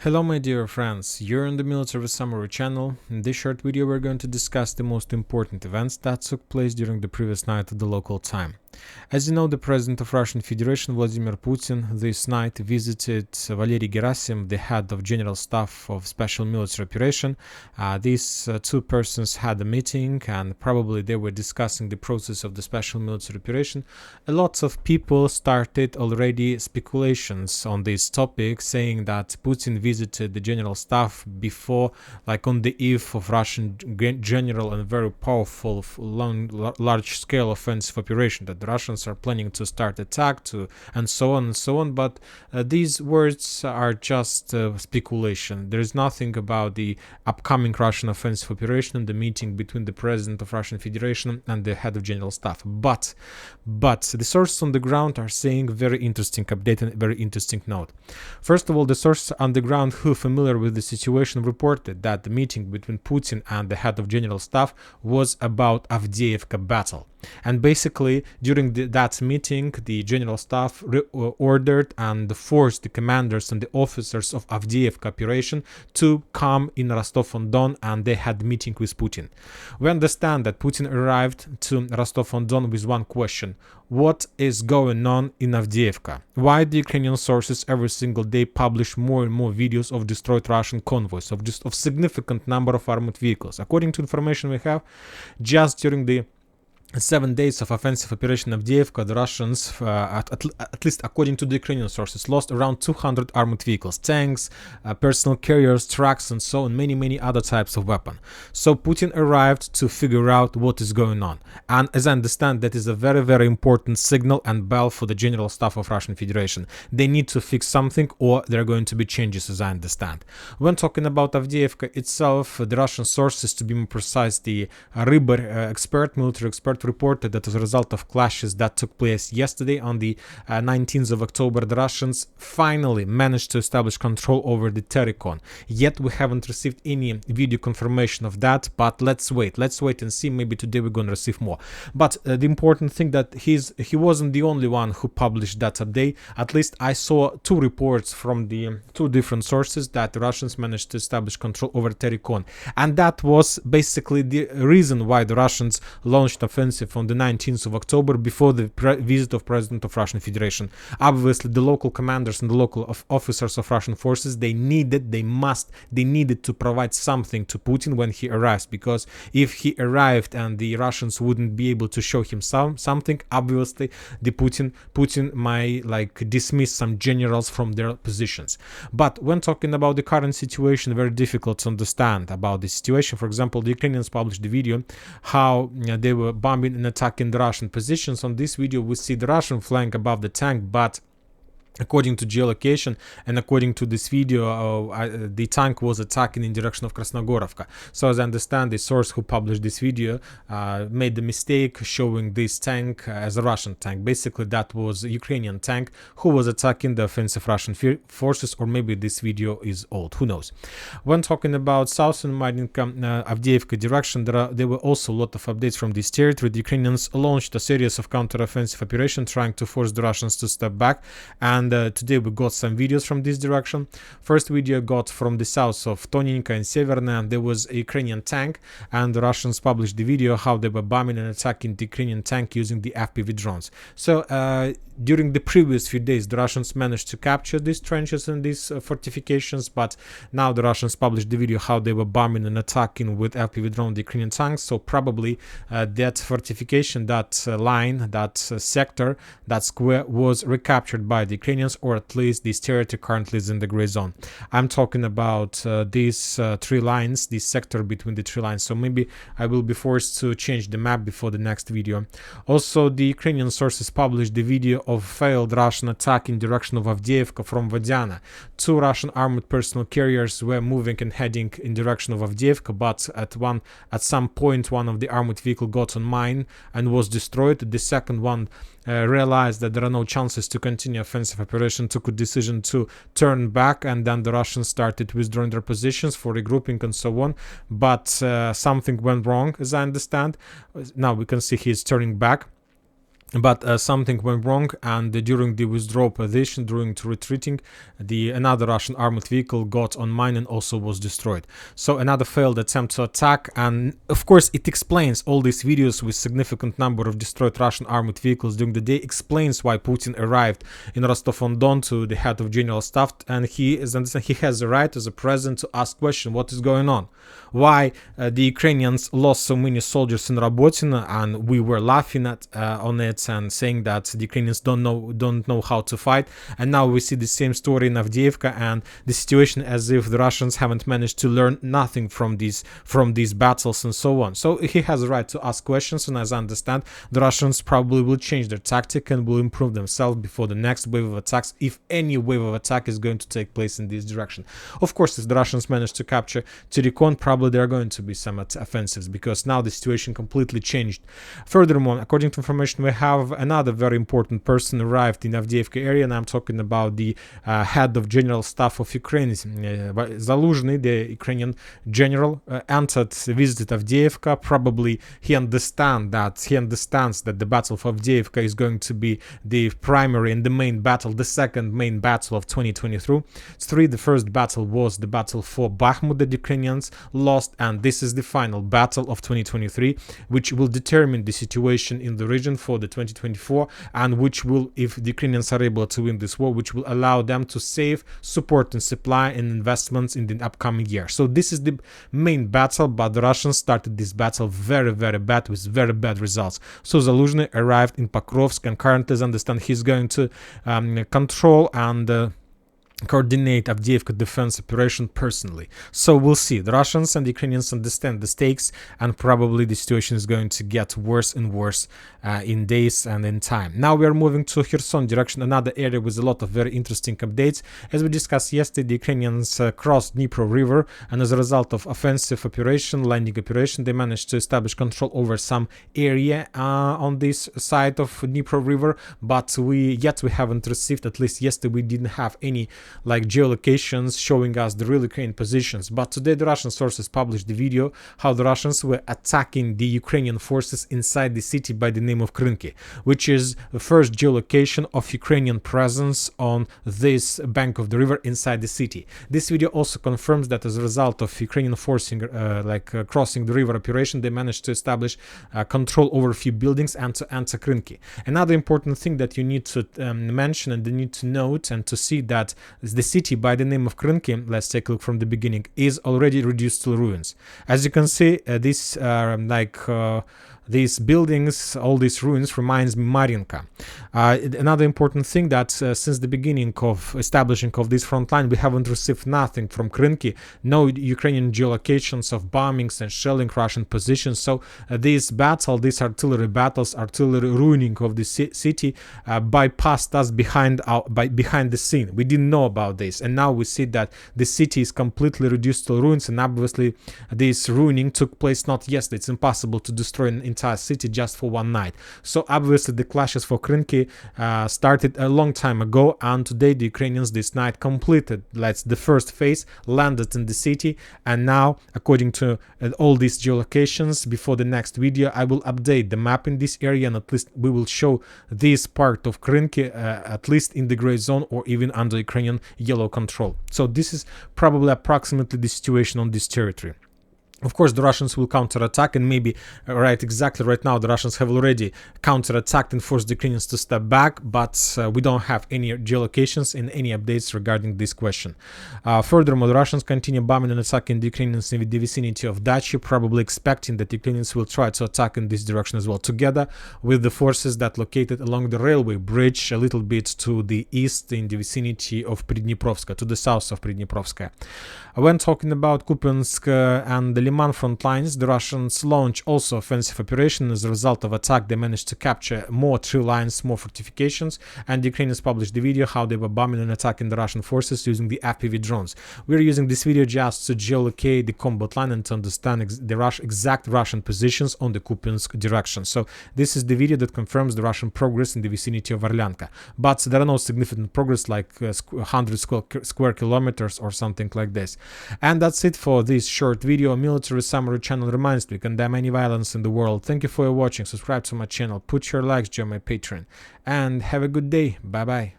Hello my dear friends, you're on the Military Summary channel. In this short video we're going to discuss the most important events that took place during the previous night at the local time. As you know, the President of Russian Federation, Vladimir Putin, this night visited Valery Gerasim, the head of General Staff of Special Military Operation. These two persons had a meeting and probably they were discussing the process of the Special Military Operation. A lot of people started already speculations on this topic, saying that Putin visited the General Staff before, like on the eve of Russian general and very powerful large-scale offensive operation, that the Russians are planning to start attack and so on and so on. But these words are just speculation. There is nothing about the upcoming Russian offensive operation, the meeting between the President of Russian Federation and the head of General Staff. But the sources on the ground are saying very interesting update and very interesting note. First of all, the sources on the ground who are familiar with the situation reported that the meeting between Putin and the head of General Staff was about Avdiivka battle. And basically, during that meeting, the General Staff ordered and forced the commanders and the officers of Avdiivka operation to come in Rostov-on-Don, and they had a meeting with Putin. We understand that Putin arrived to Rostov-on-Don with one question: what is going on in Avdiivka? Why the Ukrainian sources every single day publish more and more videos of destroyed Russian convoys, of significant number of armored vehicles? According to information we have, just during the 7 days of offensive operation Avdiivka, the Russians, at least according to the Ukrainian sources, lost around 200 armored vehicles, tanks, personal carriers, trucks, and so on, many other types of weapons. So Putin arrived to figure out what is going on. And as I understand, that is a very important signal and bell for the General Staff of Russian Federation. They need to fix something or there are going to be changes, as I understand. When talking about Avdiivka itself, the Russian sources, to be more precise, the Rybar military expert, reported that as a result of clashes that took place yesterday on the 19th of October, the Russians finally managed to establish control over the Teryn. Yet we haven't received any video confirmation of that, but let's wait and see. Maybe today we're going to receive more. But the important thing that he wasn't the only one who published that update. At least I saw two reports from the two different sources that the Russians managed to establish control over Teryn, and that was basically the reason why the Russians launched offensive on the 19th of October before the visit of President of Russian Federation. Obviously, the local commanders and the local officers of Russian forces, they needed to provide something to Putin when he arrives, because if he arrived and the Russians wouldn't be able to show him something, obviously the Putin might dismiss some generals from their positions. But when talking about the current situation, very difficult to understand about the situation. For example, the Ukrainians published the video how they were bombing and attacking the Russian positions. On this video we see the Russian flank above the tank, but according to geolocation and according to this video, the tank was attacking in direction of Krasnogorovka. So as I understand, the source who published this video made the mistake showing this tank as a Russian tank. Basically, that was a Ukrainian tank who was attacking the offensive Russian forces, or maybe this video is old, who knows. When talking about southern Marinka, Avdiivka direction, there were also a lot of updates from this territory. The Ukrainians launched a series of counter-offensive operations trying to force the Russians to step back, and today we got some videos from this direction. First video got from the south of Toninka and Severna, and there was a Ukrainian tank, and the Russians published the video how they were bombing and attacking the Ukrainian tank using the FPV drones. So during the previous few days, the Russians managed to capture these trenches and these fortifications, but now the Russians published the video how they were bombing and attacking with FPV drone the Ukrainian tanks. So probably that fortification, that line, that sector, that square was recaptured by the Ukrainians, or at least this territory currently is in the gray zone. I'm talking about these three lines, this sector between the three lines. So maybe I will be forced to change the map before the next video. Also, the Ukrainian sources published the video of failed Russian attack in direction of Avdiivka from Vodiana. Two Russian armored personal carriers were moving and heading in direction of Avdiivka, but at some point one of the armored vehicle got on mine and was destroyed. The second one realized that there are no chances to continue offensive operation, took a decision to turn back, and then the Russians started withdrawing their positions for regrouping and so on. But something went wrong, as I understand. Now we can see he's turning back. but something went wrong, and during the withdrawal position, during retreating, another Russian armored vehicle got on mine and also was destroyed. So another failed attempt to attack, and of course it explains all these videos with significant number of destroyed Russian armored vehicles during the day, explains why Putin arrived in Rostov-on-Don to the head of general staff, and he has the right as a president to ask question, what is going on, why the Ukrainians lost so many soldiers in Robotyne, and we were laughing at on it and saying that the Ukrainians don't know how to fight. And now we see the same story in Avdiivka, and the situation as if the Russians haven't managed to learn nothing from these battles and so on. So he has a right to ask questions, and as I understand, the Russians probably will change their tactic and will improve themselves before the next wave of attacks, if any wave of attack is going to take place in this direction. Of course, if the Russians manage to capture Teryn, probably there are going to be some offensives, because now the situation completely changed. Furthermore, according to information we have, another very important person arrived in Avdiivka area, and I'm talking about the head of general staff of Ukraine. Zaluzhny, the Ukrainian general, visited Avdiivka. Probably he understands that the battle of Avdiivka is going to be the primary and the main battle, the second main battle of 2023. The first battle was the battle for Bakhmut that the Ukrainians lost, and this is the final battle of 2023, which will determine the situation in the region for the 2024, and which will, if the Ukrainians are able to win this war, which will allow them to save support and supply and investments in the upcoming year. So this is the main battle, but the Russians started this battle very, very bad, with very bad results. So Zaluzhny arrived in Pokrovsk, and currently, as I understand, he's going to control and coordinate Avdiivka defense operation personally. So we'll see. The Russians and the Ukrainians understand the stakes, and probably the situation is going to get worse and worse in days and in time. Now we are moving to Kherson direction, another area with a lot of very interesting updates. As we discussed yesterday, the Ukrainians crossed Dnipro River, and as a result of offensive operation, landing operation, they managed to establish control over some area on this side of Dnipro River, but we haven't received, at least yesterday we didn't have any geolocations showing us the real Ukrainian positions. But today the Russian sources published the video how the Russians were attacking the Ukrainian forces inside the city by the name of Krynki, which is the first geolocation of Ukrainian presence on this bank of the river inside the city. This video also confirms that as a result of Ukrainian forcing crossing the river operation, they managed to establish control over a few buildings and to enter Krynki. Another important thing that you need to mention and you need to note and to see that the city by the name of Krynki, let's take a look from the beginning, is already reduced to ruins. As you can see, these buildings, all these ruins, reminds me Mariinka. Another important thing that since the beginning of establishing of this front line, we haven't received nothing from Krynki, no Ukrainian geolocations of bombings and shelling Russian positions. So these artillery battles, artillery ruining of the city bypassed us behind the scene. We didn't know about this, and now we see that the city is completely reduced to ruins, and obviously this ruining took place not yesterday. It's impossible to destroy an entire city just for one night. So obviously the clashes for Krynki started a long time ago, and today the Ukrainians this night completed the first phase, landed in the city, and now according to all these geolocations, before the next video I will update the map in this area, and at least we will show this part of Krynki at least in the gray zone or even under Ukrainian yellow control. So this is probably approximately the situation on this territory. Of course, the Russians will counterattack, and maybe exactly right now the Russians have already counterattacked and forced the Ukrainians to step back, but we don't have any geolocations and any updates regarding this question. Furthermore, the Russians continue bombing and attacking the Ukrainians in the vicinity of Dachi, probably expecting that the Ukrainians will try to attack in this direction as well, together with the forces that located along the railway bridge a little bit to the east in the vicinity of Pridniprovska, to the south of Pridniprovska. When talking about Kupiansk and the Liman front lines, the Russians launched also offensive operation. As a result of attack, they managed to capture more tree lines, more fortifications, and the Ukrainians published the video how they were bombing and attacking the Russian forces using the FPV drones. We're using this video just to geolocate the combat line and to understand the exact Russian positions on the Kupiansk direction. So this is the video that confirms the Russian progress in the vicinity of Orlyanka. But there are no significant progress like 100 square kilometers or something like this. And that's it for this short video. Military Summary channel reminds me, condemn any violence in the world. Thank you for your watching, subscribe to my channel, put your likes, join my Patreon, and have a good day. Bye bye.